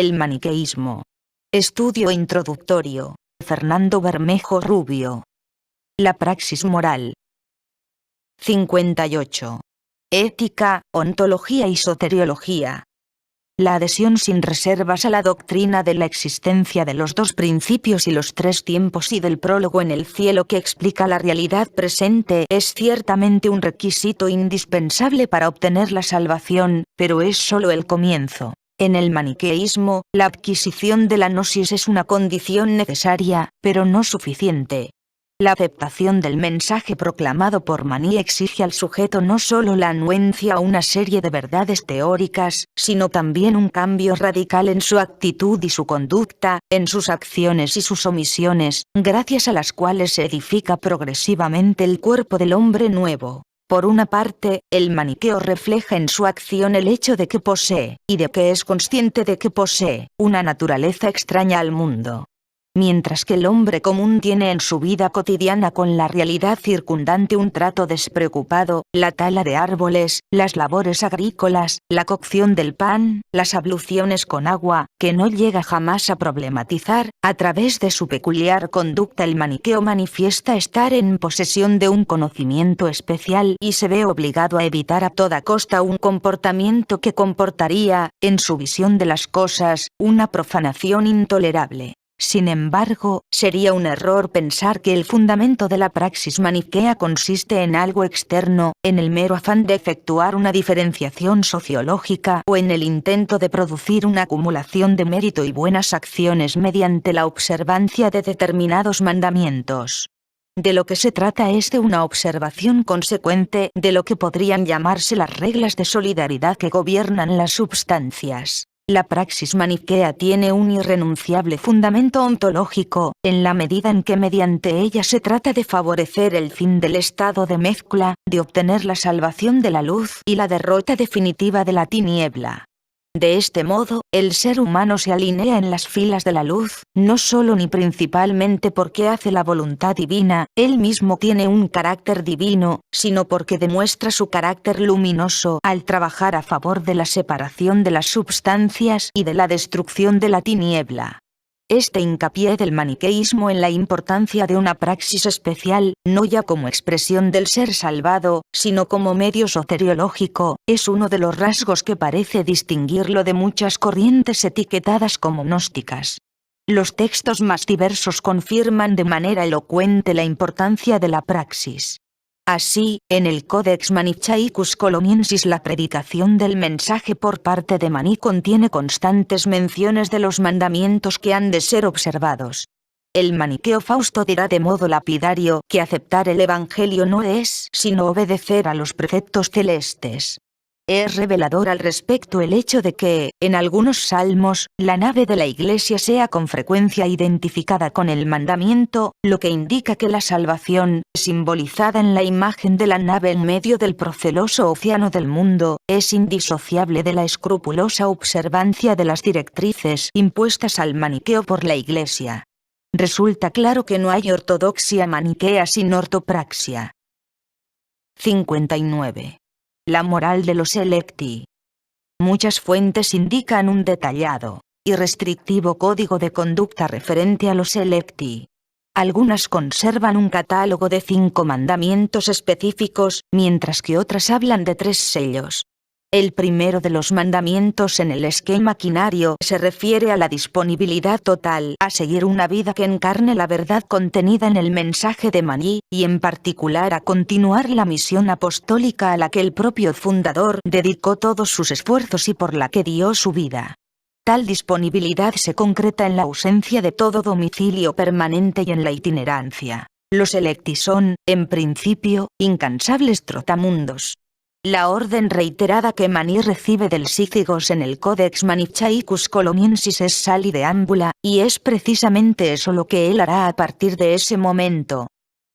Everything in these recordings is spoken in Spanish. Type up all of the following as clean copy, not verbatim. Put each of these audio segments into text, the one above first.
El maniqueísmo. Estudio introductorio. Fernando Bermejo Rubio. La praxis moral. 58. Ética, ontología y soteriología. La adhesión sin reservas a la doctrina de la existencia de los dos principios y los tres tiempos y del prólogo en el cielo que explica la realidad presente es ciertamente un requisito indispensable para obtener la salvación, pero es solo el comienzo. En el maniqueísmo, la adquisición de la gnosis es una condición necesaria, pero no suficiente. La aceptación del mensaje proclamado por Maní exige al sujeto no solo la anuencia a una serie de verdades teóricas, sino también un cambio radical en su actitud y su conducta, en sus acciones y sus omisiones, gracias a las cuales se edifica progresivamente el cuerpo del hombre nuevo. Por una parte, el maniqueo refleja en su acción el hecho de que posee, y de que es consciente de que posee, una naturaleza extraña al mundo. Mientras que el hombre común tiene en su vida cotidiana con la realidad circundante un trato despreocupado, la tala de árboles, las labores agrícolas, la cocción del pan, las abluciones con agua, que no llega jamás a problematizar, a través de su peculiar conducta el maniqueo manifiesta estar en posesión de un conocimiento especial y se ve obligado a evitar a toda costa un comportamiento que comportaría, en su visión de las cosas, una profanación intolerable. Sin embargo, sería un error pensar que el fundamento de la praxis maniquea consiste en algo externo, en el mero afán de efectuar una diferenciación sociológica o en el intento de producir una acumulación de mérito y buenas acciones mediante la observancia de determinados mandamientos. De lo que se trata es de una observación consecuente de lo que podrían llamarse las reglas de solidaridad que gobiernan las substancias. La praxis maniquea tiene un irrenunciable fundamento ontológico, en la medida en que mediante ella se trata de favorecer el fin del estado de mezcla, de obtener la salvación de la luz y la derrota definitiva de la tiniebla. De este modo, el ser humano se alinea en las filas de la luz, no solo ni principalmente porque hace la voluntad divina, él mismo tiene un carácter divino, sino porque demuestra su carácter luminoso al trabajar a favor de la separación de las substancias y de la destrucción de la tiniebla. Este hincapié del maniqueísmo en la importancia de una praxis especial, no ya como expresión del ser salvado, sino como medio soteriológico, es uno de los rasgos que parece distinguirlo de muchas corrientes etiquetadas como gnósticas. Los textos más diversos confirman de manera elocuente la importancia de la praxis. Así, en el Codex Manichaicus Colomiensis la predicación del mensaje por parte de Maní contiene constantes menciones de los mandamientos que han de ser observados. El maniqueo Fausto dirá de modo lapidario que aceptar el Evangelio no es sino obedecer a los preceptos celestes. Es revelador al respecto el hecho de que, en algunos salmos, la nave de la Iglesia sea con frecuencia identificada con el mandamiento, lo que indica que la salvación, simbolizada en la imagen de la nave en medio del proceloso océano del mundo, es indisociable de la escrupulosa observancia de las directrices impuestas al maniqueo por la Iglesia. Resulta claro que no hay ortodoxia maniquea sin ortopraxia. 59. La moral de los electi. Muchas fuentes indican un detallado y restrictivo código de conducta referente a los electi. Algunas conservan un catálogo de 5 mandamientos específicos, mientras que otras hablan de 3 sellos. El primero de los mandamientos en el esquema quinario se refiere a la disponibilidad total a seguir una vida que encarne la verdad contenida en el mensaje de Maní, y en particular a continuar la misión apostólica a la que el propio fundador dedicó todos sus esfuerzos y por la que dio su vida. Tal disponibilidad se concreta en la ausencia de todo domicilio permanente y en la itinerancia. Los electi son, en principio, incansables trotamundos. La orden reiterada que Maní recibe del Sícigos en el Codex Manichaicus Colomiensis es sali deambula, y es precisamente eso lo que él hará a partir de ese momento.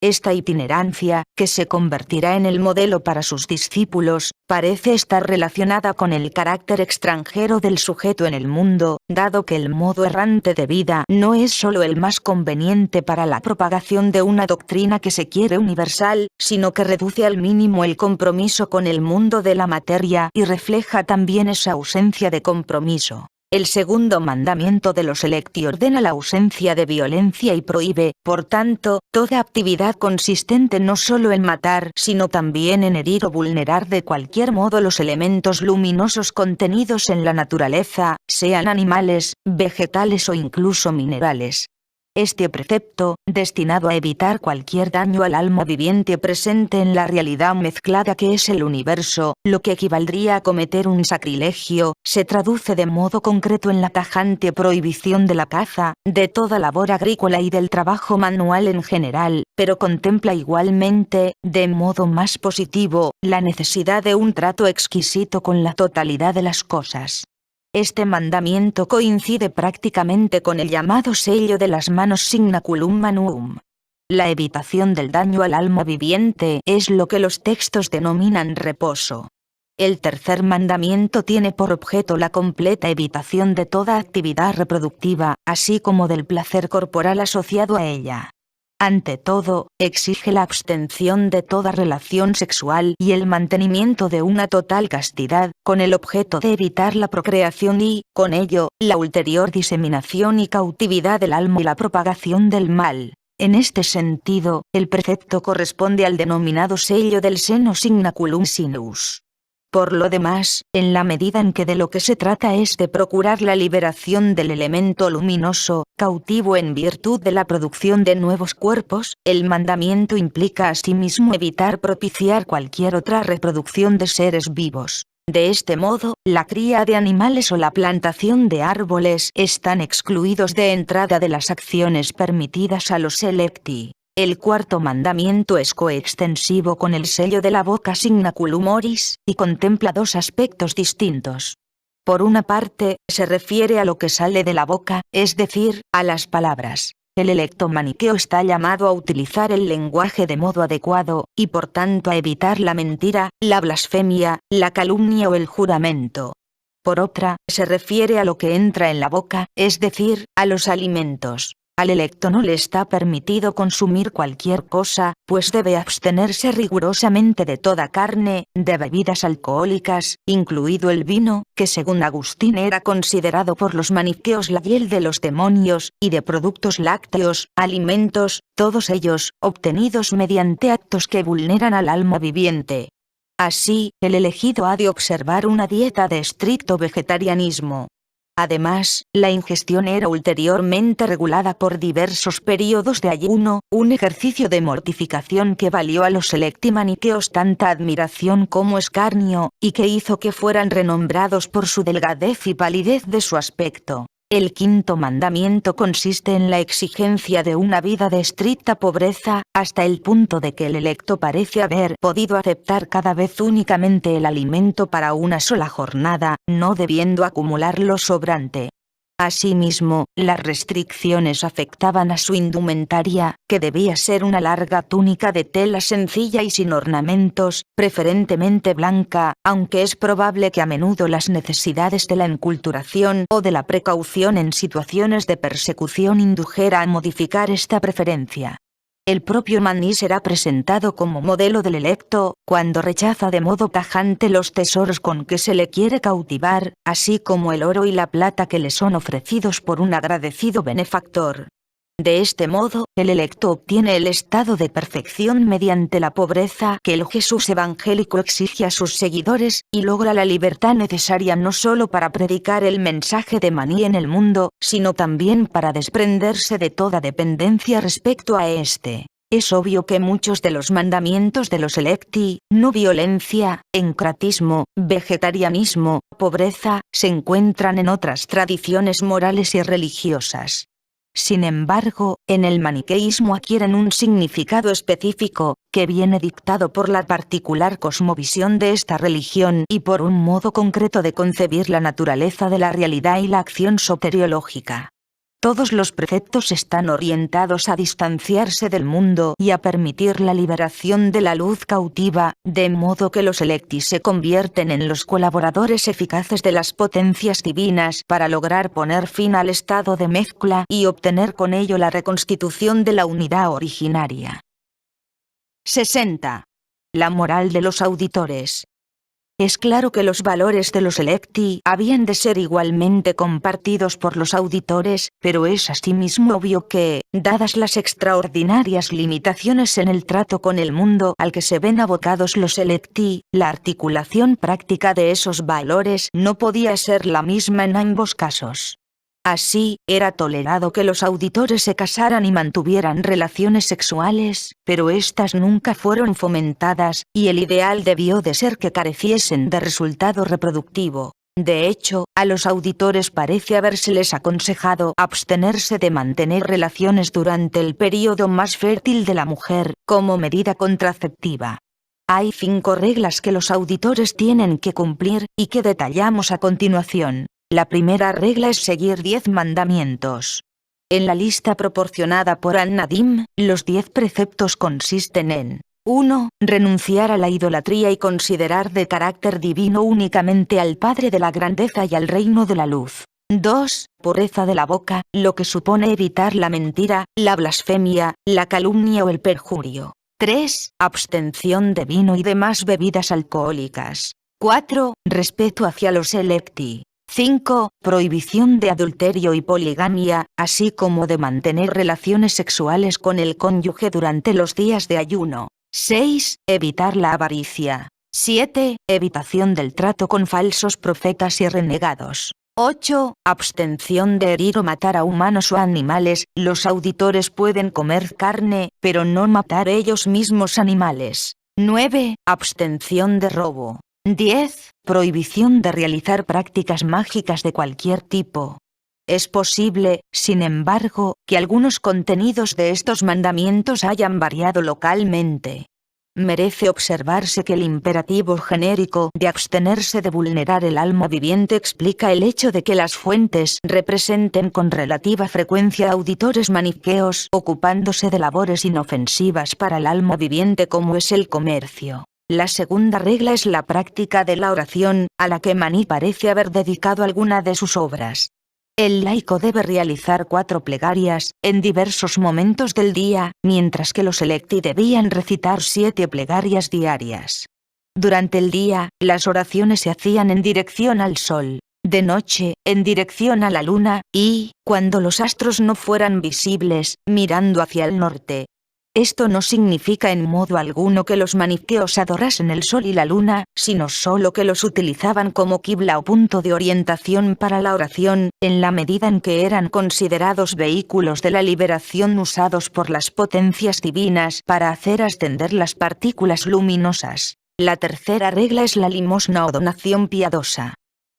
Esta itinerancia, que se convertirá en el modelo para sus discípulos, parece estar relacionada con el carácter extranjero del sujeto en el mundo, dado que el modo errante de vida no es solo el más conveniente para la propagación de una doctrina que se quiere universal, sino que reduce al mínimo el compromiso con el mundo de la materia y refleja también esa ausencia de compromiso. El segundo mandamiento de los Selecti ordena la ausencia de violencia y prohíbe, por tanto, toda actividad consistente no solo en matar, sino también en herir o vulnerar de cualquier modo los elementos luminosos contenidos en la naturaleza, sean animales, vegetales o incluso minerales. Este precepto, destinado a evitar cualquier daño al alma viviente presente en la realidad mezclada que es el universo, lo que equivaldría a cometer un sacrilegio, se traduce de modo concreto en la tajante prohibición de la caza, de toda labor agrícola y del trabajo manual en general, pero contempla igualmente, de modo más positivo, la necesidad de un trato exquisito con la totalidad de las cosas. Este mandamiento coincide prácticamente con el llamado sello de las manos Signaculum Manuum. La evitación del daño al alma viviente es lo que los textos denominan reposo. El tercer mandamiento tiene por objeto la completa evitación de toda actividad reproductiva, así como del placer corporal asociado a ella. Ante todo, exige la abstención de toda relación sexual y el mantenimiento de una total castidad, con el objeto de evitar la procreación y, con ello, la ulterior diseminación y cautividad del alma y la propagación del mal. En este sentido, el precepto corresponde al denominado sello del seno Signaculum Sinus. Por lo demás, en la medida en que de lo que se trata es de procurar la liberación del elemento luminoso, cautivo en virtud de la producción de nuevos cuerpos, el mandamiento implica asimismo evitar propiciar cualquier otra reproducción de seres vivos. De este modo, la cría de animales o la plantación de árboles están excluidos de entrada de las acciones permitidas a los Selecti. El cuarto mandamiento es coextensivo con el sello de la boca Signaculum Moris, y contempla dos aspectos distintos. Por una parte, se refiere a lo que sale de la boca, es decir, a las palabras. El electo maniqueo está llamado a utilizar el lenguaje de modo adecuado, y por tanto a evitar la mentira, la blasfemia, la calumnia o el juramento. Por otra, se refiere a lo que entra en la boca, es decir, a los alimentos. Al electo no le está permitido consumir cualquier cosa, pues debe abstenerse rigurosamente de toda carne, de bebidas alcohólicas, incluido el vino, que según Agustín era considerado por los maniqueos la hiel de los demonios, y de productos lácteos, alimentos, todos ellos, obtenidos mediante actos que vulneran al alma viviente. Así, el elegido ha de observar una dieta de estricto vegetarianismo. Además, la ingestión era ulteriormente regulada por diversos períodos de ayuno, un ejercicio de mortificación que valió a los Selecti maniqueos tanta admiración como escarnio, y que hizo que fueran renombrados por su delgadez y palidez de su aspecto. El quinto mandamiento consiste en la exigencia de una vida de estricta pobreza, hasta el punto de que el electo parece haber podido aceptar cada vez únicamente el alimento para una sola jornada, no debiendo acumular lo sobrante. Asimismo, las restricciones afectaban a su indumentaria, que debía ser una larga túnica de tela sencilla y sin ornamentos, preferentemente blanca, aunque es probable que a menudo las necesidades de la enculturación o de la precaución en situaciones de persecución indujera a modificar esta preferencia. El propio maní será presentado como modelo del electo, cuando rechaza de modo tajante los tesoros con que se le quiere cautivar, así como el oro y la plata que le son ofrecidos por un agradecido benefactor. De este modo, el electo obtiene el estado de perfección mediante la pobreza que el Jesús evangélico exige a sus seguidores, y logra la libertad necesaria no solo para predicar el mensaje de maní en el mundo, sino también para desprenderse de toda dependencia respecto a este. Es obvio que muchos de los mandamientos de los Selecti, no violencia, encratismo, vegetarianismo, pobreza, se encuentran en otras tradiciones morales y religiosas. Sin embargo, en el maniqueísmo adquieren un significado específico, que viene dictado por la particular cosmovisión de esta religión y por un modo concreto de concebir la naturaleza de la realidad y la acción soteriológica. Todos los preceptos están orientados a distanciarse del mundo y a permitir la liberación de la luz cautiva, de modo que los Selecti se convierten en los colaboradores eficaces de las potencias divinas para lograr poner fin al estado de mezcla y obtener con ello la reconstitución de la unidad originaria. 60. La moral de los auditores. Es claro que los valores de los electi habían de ser igualmente compartidos por los auditores, pero es asimismo obvio que, dadas las extraordinarias limitaciones en el trato con el mundo al que se ven abocados los electi, la articulación práctica de esos valores no podía ser la misma en ambos casos. Así, era tolerado que los auditores se casaran y mantuvieran relaciones sexuales, pero éstas nunca fueron fomentadas, y el ideal debió de ser que careciesen de resultado reproductivo. De hecho, a los auditores parece habérseles aconsejado abstenerse de mantener relaciones durante el período más fértil de la mujer, como medida contraceptiva. Hay 5 reglas que los auditores tienen que cumplir, y que detallamos a continuación. La primera regla es seguir 10 mandamientos. En la lista proporcionada por An-Nadim, los 10 preceptos consisten en 1. Renunciar a la idolatría y considerar de carácter divino únicamente al Padre de la grandeza y al reino de la luz. 2. Pureza de la boca, lo que supone evitar la mentira, la blasfemia, la calumnia o el perjurio. 3. Abstención de vino y demás bebidas alcohólicas. 4. Respeto hacia los electi. 5. Prohibición de adulterio y poligamia, así como de mantener relaciones sexuales con el cónyuge durante los días de ayuno. 6. Evitar la avaricia. 7. Evitación del trato con falsos profetas y renegados. 8. Abstención de herir o matar a humanos o animales. Los auditores pueden comer carne, pero no matar ellos mismos animales. 9. Abstención de robo. 10. Prohibición de realizar prácticas mágicas de cualquier tipo. Es posible, sin embargo, que algunos contenidos de estos mandamientos hayan variado localmente. Merece observarse que el imperativo genérico de abstenerse de vulnerar el alma viviente explica el hecho de que las fuentes representen con relativa frecuencia auditores maniqueos ocupándose de labores inofensivas para el alma viviente como es el comercio. La segunda regla es la práctica de la oración, a la que Mani parece haber dedicado alguna de sus obras. El laico debe realizar 4 plegarias, en diversos momentos del día, mientras que los electi debían recitar 7 plegarias diarias. Durante el día, las oraciones se hacían en dirección al sol, de noche, en dirección a la luna, y, cuando los astros no fueran visibles, mirando hacia el norte. Esto no significa en modo alguno que los maniqueos adorasen el sol y la luna, sino solo que los utilizaban como qibla o punto de orientación para la oración, en la medida en que eran considerados vehículos de la liberación usados por las potencias divinas para hacer ascender las partículas luminosas. La tercera regla es la limosna o donación piadosa.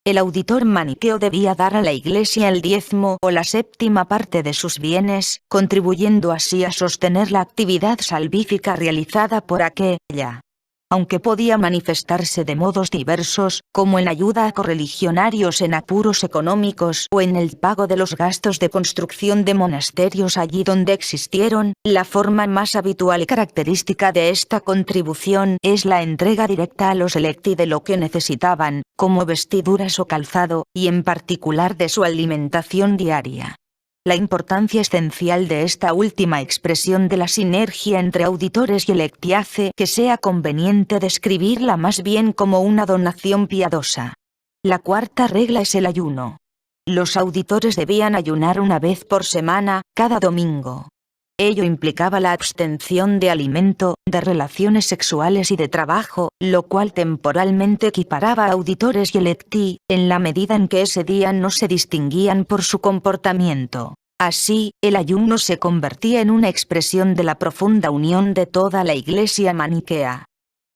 El auditor maniqueo debía dar a la Iglesia el diezmo o la séptima parte de sus bienes, contribuyendo así a sostener la actividad salvífica realizada por aquella. Aunque podía manifestarse de modos diversos, como en ayuda a correligionarios en apuros económicos o en el pago de los gastos de construcción de monasterios allí donde existieron, la forma más habitual y característica de esta contribución es la entrega directa a los electi de lo que necesitaban, como vestiduras o calzado, y en particular de su alimentación diaria. La importancia esencial de esta última expresión de la sinergia entre auditores y electi hace que sea conveniente describirla más bien como una donación piadosa. La cuarta regla es el ayuno. Los auditores debían ayunar una vez por semana, cada domingo. Ello implicaba la abstención de alimento, de relaciones sexuales y de trabajo, lo cual temporalmente equiparaba a auditores y electi, en la medida en que ese día no se distinguían por su comportamiento. Así, el ayuno se convertía en una expresión de la profunda unión de toda la Iglesia maniquea.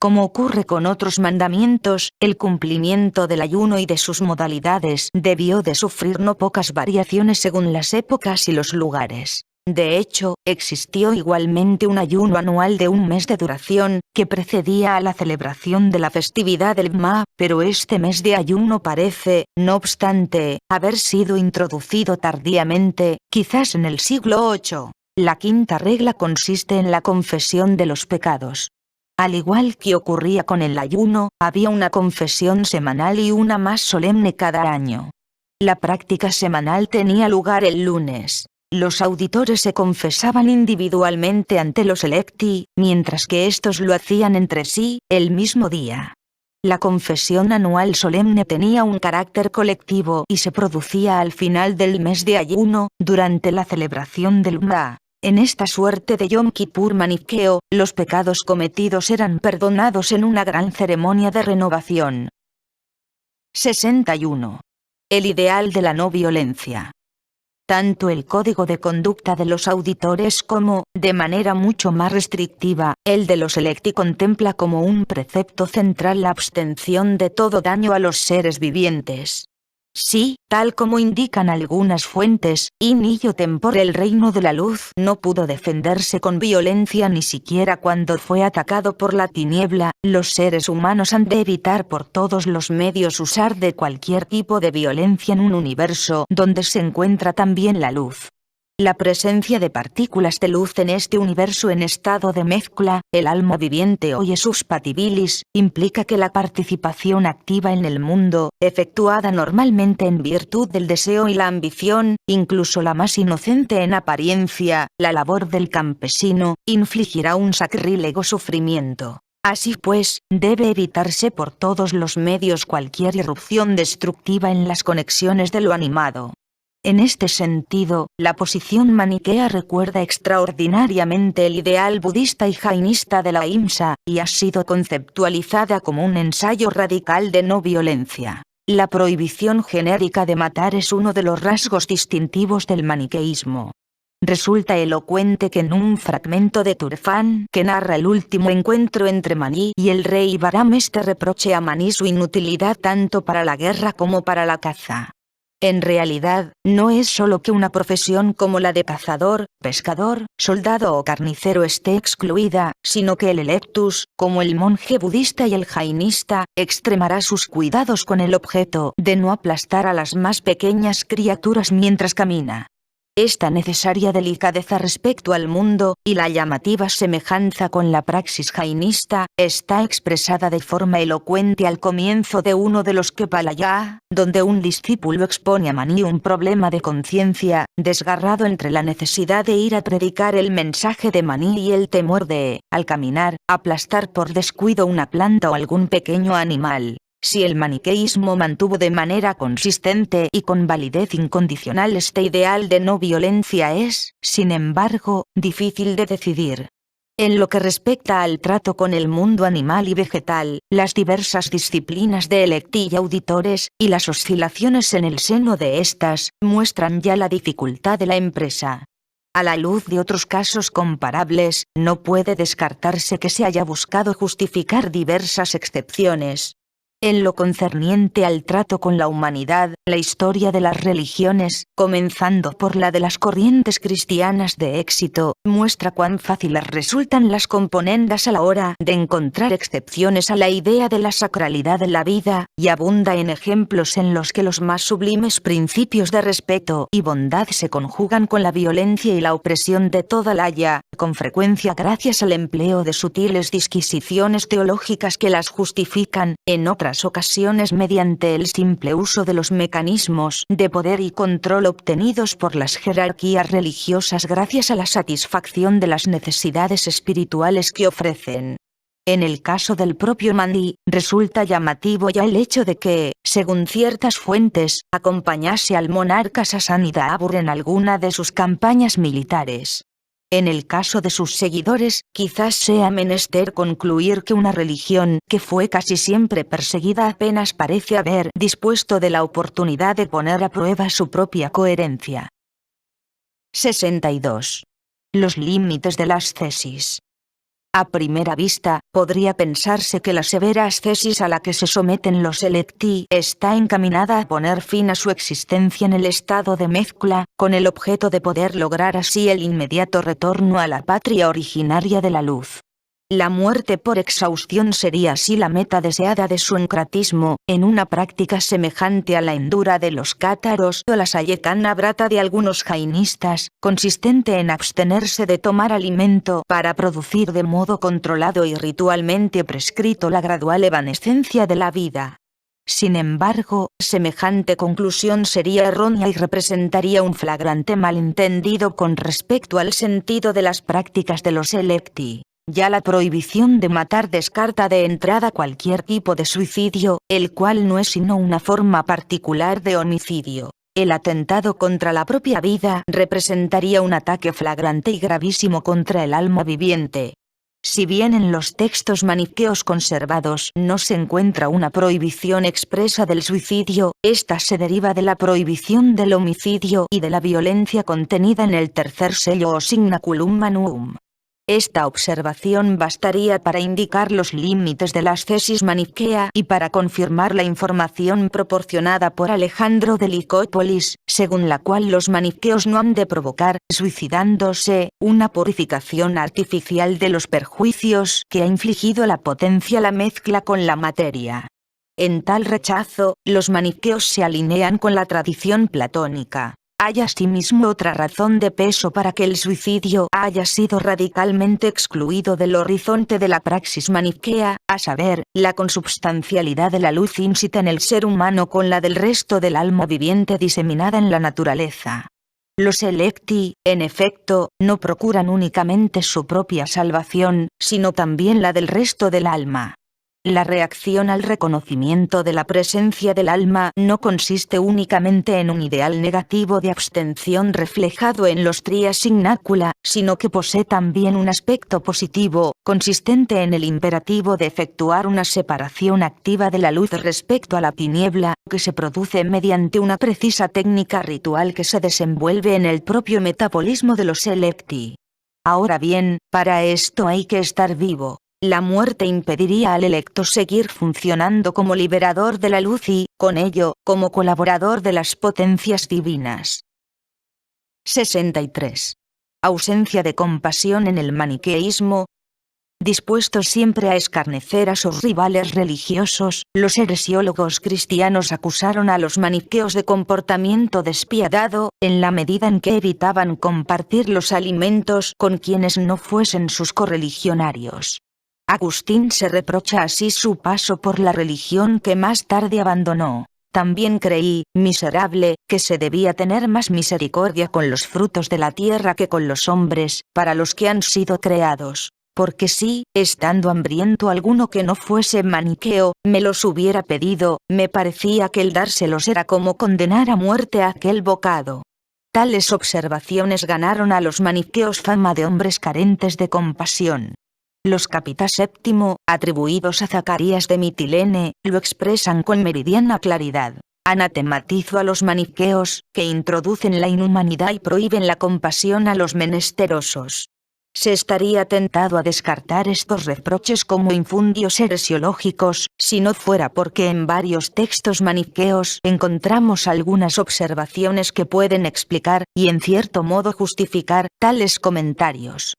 Como ocurre con otros mandamientos, el cumplimiento del ayuno y de sus modalidades debió de sufrir no pocas variaciones según las épocas y los lugares. De hecho, existió igualmente un ayuno anual de un mes de duración, que precedía a la celebración de la festividad del Ma, pero este mes de ayuno parece, no obstante, haber sido introducido tardíamente, quizás en el siglo VIII. La quinta regla consiste en la confesión de los pecados. Al igual que ocurría con el ayuno, había una confesión semanal y una más solemne cada año. La práctica semanal tenía lugar el lunes. Los auditores se confesaban individualmente ante los electi, mientras que estos lo hacían entre sí, el mismo día. La confesión anual solemne tenía un carácter colectivo y se producía al final del mes de ayuno, durante la celebración del Umrah. En esta suerte de Yom Kippur maniqueo, los pecados cometidos eran perdonados en una gran ceremonia de renovación. 61. El ideal de la no violencia. Tanto el código de conducta de los auditores como, de manera mucho más restrictiva, el de los electi contempla como un precepto central la abstención de todo daño a los seres vivientes. Sí, tal como indican algunas fuentes, in illo tempore el reino de la luz no pudo defenderse con violencia ni siquiera cuando fue atacado por la tiniebla. Los seres humanos han de evitar por todos los medios usar de cualquier tipo de violencia en un universo donde se encuentra también la luz. La presencia de partículas de luz en este universo en estado de mezcla, el alma viviente o Jesus Patibilis, implica que la participación activa en el mundo, efectuada normalmente en virtud del deseo y la ambición, incluso la más inocente en apariencia, la labor del campesino, infligirá un sacrílego sufrimiento. Así pues, debe evitarse por todos los medios cualquier irrupción destructiva en las conexiones de lo animado. En este sentido, la posición maniquea recuerda extraordinariamente el ideal budista y jainista de la ahimsa, y ha sido conceptualizada como un ensayo radical de no violencia. La prohibición genérica de matar es uno de los rasgos distintivos del maniqueísmo. Resulta elocuente que en un fragmento de Turfan que narra el último encuentro entre Mani y el rey Bahram este reproche a Mani su inutilidad tanto para la guerra como para la caza. En realidad, no es solo que una profesión como la de cazador, pescador, soldado o carnicero esté excluida, sino que el electus, como el monje budista y el jainista, extremará sus cuidados con el objeto de no aplastar a las más pequeñas criaturas mientras camina. Esta necesaria delicadeza respecto al mundo, y la llamativa semejanza con la praxis jainista, está expresada de forma elocuente al comienzo de uno de los Kepalaya, donde un discípulo expone a Mani un problema de conciencia, desgarrado entre la necesidad de ir a predicar el mensaje de Mani y el temor de, al caminar, aplastar por descuido una planta o algún pequeño animal. Si el maniqueísmo mantuvo de manera consistente y con validez incondicional este ideal de no violencia es, sin embargo, difícil de decidir. En lo que respecta al trato con el mundo animal y vegetal, las diversas disciplinas de electi y auditores, y las oscilaciones en el seno de estas, muestran ya la dificultad de la empresa. A la luz de otros casos comparables, no puede descartarse que se haya buscado justificar diversas excepciones. En lo concerniente al trato con la humanidad, la historia de las religiones, comenzando por la de las corrientes cristianas de éxito, muestra cuán fáciles resultan las componendas a la hora de encontrar excepciones a la idea de la sacralidad de la vida, y abunda en ejemplos en los que los más sublimes principios de respeto y bondad se conjugan con la violencia y la opresión de toda la haya, con frecuencia gracias al empleo de sutiles disquisiciones teológicas que las justifican, en otras ocasiones mediante el simple uso de los mecanismos de poder y control obtenidos por las jerarquías religiosas gracias a la satisfacción de las necesidades espirituales que ofrecen. En el caso del propio Mani, resulta llamativo ya el hecho de que, según ciertas fuentes, acompañase al monarca Sasanidabur en alguna de sus campañas militares. En el caso de sus seguidores, quizás sea menester concluir que una religión que fue casi siempre perseguida apenas parece haber dispuesto de la oportunidad de poner a prueba su propia coherencia. 62. Los límites de la ascesis. A primera vista, podría pensarse que la severa ascesis a la que se someten los electi está encaminada a poner fin a su existencia en el estado de mezcla, con el objeto de poder lograr así el inmediato retorno a la patria originaria de la luz. La muerte por exhaustión sería así la meta deseada de su encratismo, en una práctica semejante a la endura de los cátaros o la sayekana brata de algunos jainistas, consistente en abstenerse de tomar alimento para producir de modo controlado y ritualmente prescrito la gradual evanescencia de la vida. Sin embargo, semejante conclusión sería errónea y representaría un flagrante malentendido con respecto al sentido de las prácticas de los electi. Ya la prohibición de matar descarta de entrada cualquier tipo de suicidio, el cual no es sino una forma particular de homicidio. El atentado contra la propia vida representaría un ataque flagrante y gravísimo contra el alma viviente. Si bien en los textos maniqueos conservados no se encuentra una prohibición expresa del suicidio, esta se deriva de la prohibición del homicidio y de la violencia contenida en el tercer sello o signaculum manuum. Esta observación bastaría para indicar los límites de la ascesis maniquea y para confirmar la información proporcionada por Alejandro de Licópolis, según la cual los maniqueos no han de provocar, suicidándose, una purificación artificial de los perjuicios que ha infligido la potencia la mezcla con la materia. En tal rechazo, los maniqueos se alinean con la tradición platónica. Hay asimismo otra razón de peso para que el suicidio haya sido radicalmente excluido del horizonte de la praxis maniquea, a saber, la consubstancialidad de la luz ínsita en el ser humano con la del resto del alma viviente diseminada en la naturaleza. Los electi, en efecto, no procuran únicamente su propia salvación, sino también la del resto del alma. La reacción al reconocimiento de la presencia del alma no consiste únicamente en un ideal negativo de abstención reflejado en los tria signacula, sino que posee también un aspecto positivo, consistente en el imperativo de efectuar una separación activa de la luz respecto a la tiniebla, que se produce mediante una precisa técnica ritual que se desenvuelve en el propio metabolismo de los electi. Ahora bien, para esto hay que estar vivo. La muerte impediría al electo seguir funcionando como liberador de la luz y, con ello, como colaborador de las potencias divinas. 63. Ausencia de compasión en el maniqueísmo. Dispuestos siempre a escarnecer a sus rivales religiosos, los heresiólogos cristianos acusaron a los maniqueos de comportamiento despiadado, en la medida en que evitaban compartir los alimentos con quienes no fuesen sus correligionarios. Agustín se reprocha así su paso por la religión que más tarde abandonó. También creí, miserable, que se debía tener más misericordia con los frutos de la tierra que con los hombres, para los que han sido creados. Porque si, estando hambriento alguno que no fuese maniqueo, me los hubiera pedido, me parecía que el dárselos era como condenar a muerte a aquel bocado. Tales observaciones ganaron a los maniqueos fama de hombres carentes de compasión. Los Capita VII, atribuidos a Zacarías de Mitilene, lo expresan con meridiana claridad. Anatematizo a los maniqueos, que introducen la inhumanidad y prohíben la compasión a los menesterosos. Se estaría tentado a descartar estos reproches como infundios heresiológicos, si no fuera porque en varios textos maniqueos encontramos algunas observaciones que pueden explicar, y en cierto modo justificar, tales comentarios.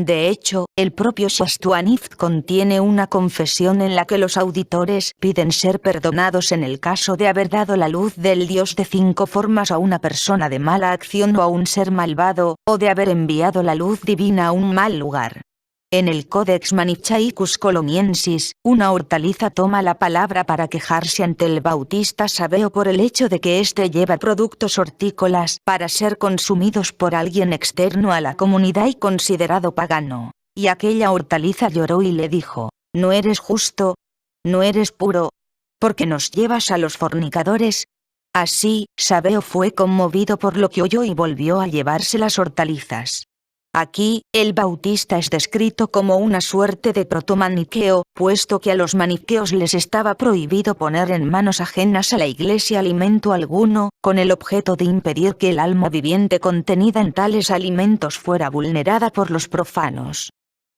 De hecho, el propio Shastuanith contiene una confesión en la que los auditores piden ser perdonados en el caso de haber dado la luz del Dios de 5 formas a una persona de mala acción o a un ser malvado, o de haber enviado la luz divina a un mal lugar. En el Codex Manichaicus Colomiensis, una hortaliza toma la palabra para quejarse ante el Bautista Sabeo por el hecho de que éste lleva productos hortícolas para ser consumidos por alguien externo a la comunidad y considerado pagano. Y aquella hortaliza lloró y le dijo: «¿No eres justo? ¿No eres puro? ¿Por qué nos llevas a los fornicadores?» Así, Sabeo fue conmovido por lo que oyó y volvió a llevarse las hortalizas. Aquí, el Bautista es descrito como una suerte de protomaniqueo, puesto que a los maniqueos les estaba prohibido poner en manos ajenas a la Iglesia alimento alguno, con el objeto de impedir que el alma viviente contenida en tales alimentos fuera vulnerada por los profanos.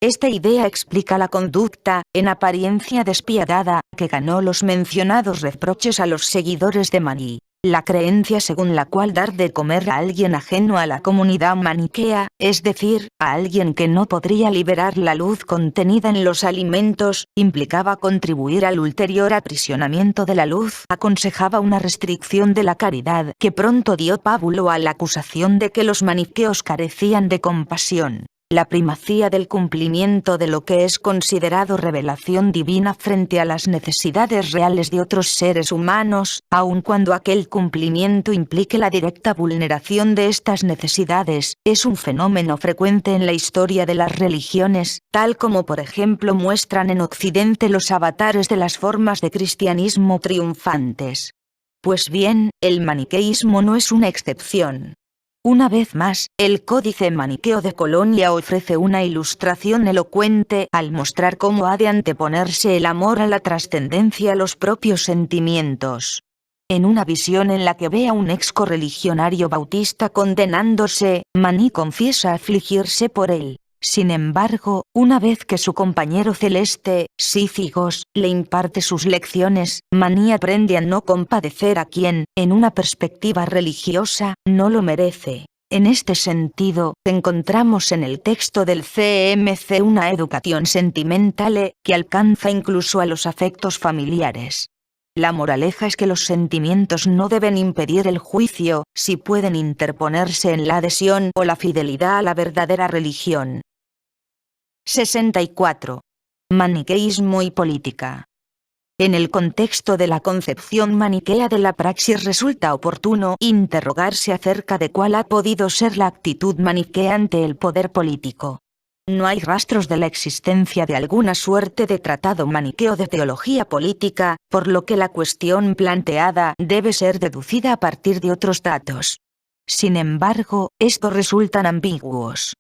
Esta idea explica la conducta, en apariencia despiadada, que ganó los mencionados reproches a los seguidores de Mani. La creencia según la cual dar de comer a alguien ajeno a la comunidad maniquea, es decir, a alguien que no podría liberar la luz contenida en los alimentos, implicaba contribuir al ulterior aprisionamiento de la luz. Aconsejaba una restricción de la caridad que pronto dio pábulo a la acusación de que los maniqueos carecían de compasión. la primacía del cumplimiento de lo que es considerado revelación divina frente a las necesidades reales de otros seres humanos, aun cuando aquel cumplimiento implique la directa vulneración de estas necesidades, es un fenómeno frecuente en la historia de las religiones, tal como por ejemplo muestran en Occidente los avatares de las formas de cristianismo triunfantes. Pues bien, el maniqueísmo no es una excepción. Una vez más, el Códice Maniqueo de Colonia ofrece una ilustración elocuente al mostrar cómo ha de anteponerse el amor a la trascendencia a los propios sentimientos. En una visión en la que ve a un ex correligionario bautista condenándose, Maní confiesa afligirse por él. Sin embargo, una vez que su compañero celeste, Sífigos, le imparte sus lecciones, Maní aprende a no compadecer a quien, en una perspectiva religiosa, no lo merece. En este sentido, encontramos en el texto del CMC una educación sentimentale, que alcanza incluso a los afectos familiares. La moraleja es que los sentimientos no deben impedir el juicio, si pueden interponerse en la adhesión o la fidelidad a la verdadera religión. 64. Maniqueísmo y política. En el contexto de la concepción maniquea de la praxis resulta oportuno interrogarse acerca de cuál ha podido ser la actitud maniquea ante el poder político. No hay rastros de la existencia de alguna suerte de tratado maniqueo de teología política, por lo que la cuestión planteada debe ser deducida a partir de otros datos. Sin embargo, estos resultan ambiguos.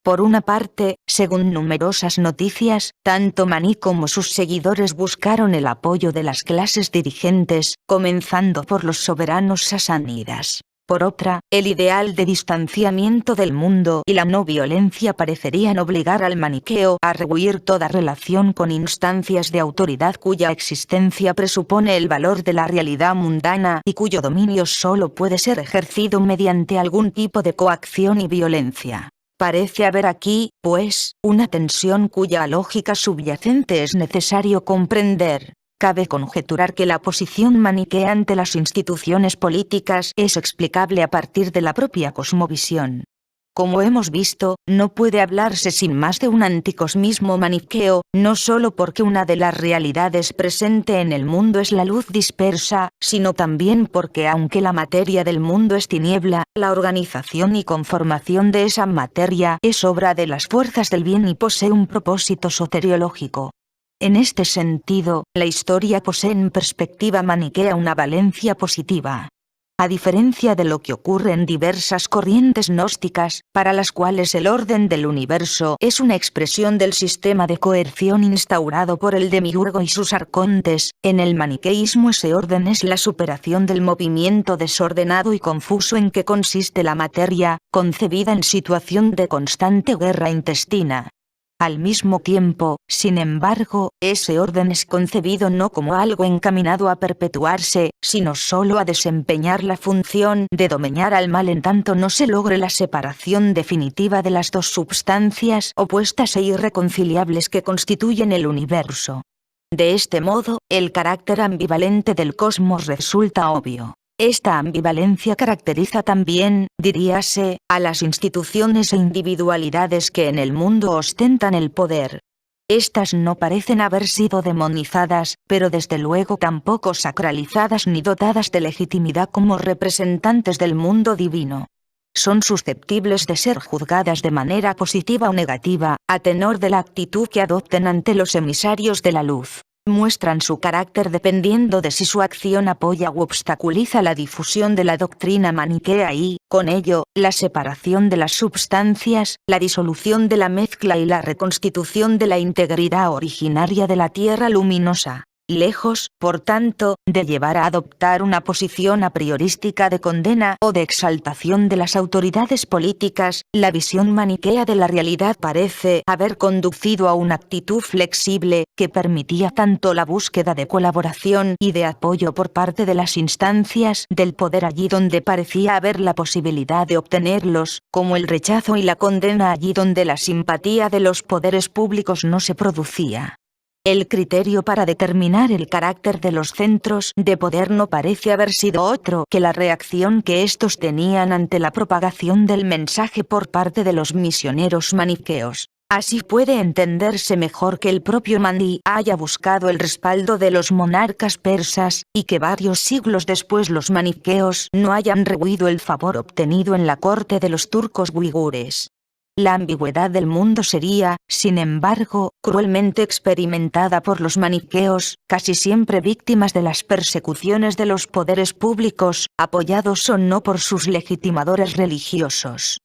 Por una parte, según numerosas noticias, tanto Maní como sus seguidores buscaron el apoyo de las clases dirigentes, comenzando por los soberanos sasánidas. Por otra, el ideal de distanciamiento del mundo y la no violencia parecerían obligar al maniqueo a rehuir toda relación con instancias de autoridad cuya existencia presupone el valor de la realidad mundana y cuyo dominio solo puede ser ejercido mediante algún tipo de coacción y violencia. Parece haber aquí, pues, una tensión cuya lógica subyacente es necesario comprender. Cabe conjeturar que la posición maniquea ante las instituciones políticas es explicable a partir de la propia cosmovisión. Como hemos visto, no puede hablarse sin más de un anticosmismo maniqueo, no solo porque una de las realidades presente en el mundo es la luz dispersa, sino también porque aunque la materia del mundo es tiniebla, la organización y conformación de esa materia es obra de las fuerzas del bien y posee un propósito soteriológico. En este sentido, la historia posee en perspectiva maniquea una valencia positiva. A diferencia de lo que ocurre en diversas corrientes gnósticas, para las cuales el orden del universo es una expresión del sistema de coerción instaurado por el demiurgo y sus arcontes, en el maniqueísmo ese orden es la superación del movimiento desordenado y confuso en que consiste la materia, concebida en situación de constante guerra intestina. Al mismo tiempo, sin embargo, ese orden es concebido no como algo encaminado a perpetuarse, sino solo a desempeñar la función de domeñar al mal en tanto no se logre la separación definitiva de las dos substancias opuestas e irreconciliables que constituyen el universo. De este modo, el carácter ambivalente del cosmos resulta obvio. Esta ambivalencia caracteriza también, diríase, a las instituciones e individualidades que en el mundo ostentan el poder. Estas no parecen haber sido demonizadas, pero desde luego tampoco sacralizadas ni dotadas de legitimidad como representantes del mundo divino. Son susceptibles de ser juzgadas de manera positiva o negativa, a tenor de la actitud que adopten ante los emisarios de la luz. Muestran su carácter dependiendo de si su acción apoya u obstaculiza la difusión de la doctrina maniquea y, con ello, la separación de las substancias, la disolución de la mezcla y la reconstitución de la integridad originaria de la tierra luminosa. Lejos, por tanto, de llevar a adoptar una posición a priorística de condena o de exaltación de las autoridades políticas, la visión maniquea de la realidad parece haber conducido a una actitud flexible, que permitía tanto la búsqueda de colaboración y de apoyo por parte de las instancias del poder allí donde parecía haber la posibilidad de obtenerlos, como el rechazo y la condena allí donde la simpatía de los poderes públicos no se producía. El criterio para determinar el carácter de los centros de poder no parece haber sido otro que la reacción que estos tenían ante la propagación del mensaje por parte de los misioneros maniqueos. Así puede entenderse mejor que el propio Mahdi haya buscado el respaldo de los monarcas persas, y que varios siglos después los maniqueos no hayan rehuido el favor obtenido en la corte de los turcos uigures. La ambigüedad del mundo sería, sin embargo, cruelmente experimentada por los maniqueos, casi siempre víctimas de las persecuciones de los poderes públicos, apoyados o no por sus legitimadores religiosos.